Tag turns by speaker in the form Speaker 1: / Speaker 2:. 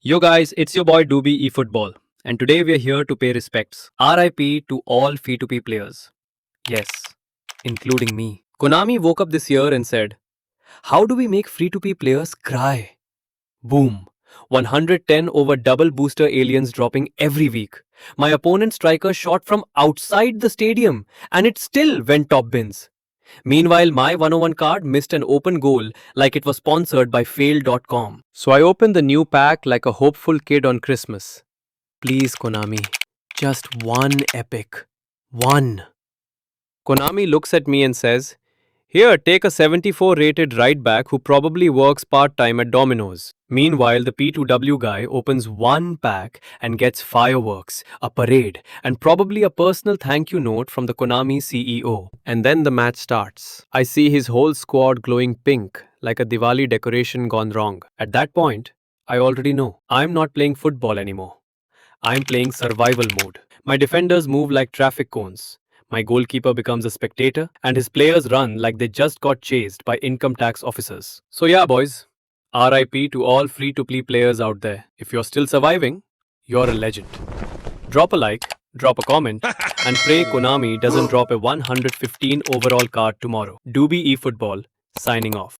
Speaker 1: Yo guys, it's your boy Doobie eFootball, and today we're here to pay respects. RIP to all F2P players. Yes, including me. Konami woke up this year and said, how do we make free-to-play players cry? Boom. 110 over double booster aliens dropping every week. My opponent's striker shot from outside the stadium and it still went top bins. Meanwhile, my 101 card missed an open goal like it was sponsored by fail.com. So I opened the new pack like a hopeful kid on Christmas. Please, Konami, just one epic. One. Konami looks at me and says, here, take a 74 rated right back who probably works part-time at Domino's. Meanwhile, the P2W guy opens one pack and gets fireworks, a parade, and probably a personal thank you note from the Konami CEO. And then the match starts. I see his whole squad glowing pink, like a Diwali decoration gone wrong. At that point, I already know I'm not playing football anymore. I'm playing survival mode. My defenders move like traffic cones. My goalkeeper becomes a spectator, and his players run like they just got chased by income tax officers. So yeah, boys, RIP to all free-to-play players out there. If you're still surviving, you're a legend. Drop a like, drop a comment, and pray Konami doesn't drop a 115 overall card tomorrow. Doobie eFootball, signing off.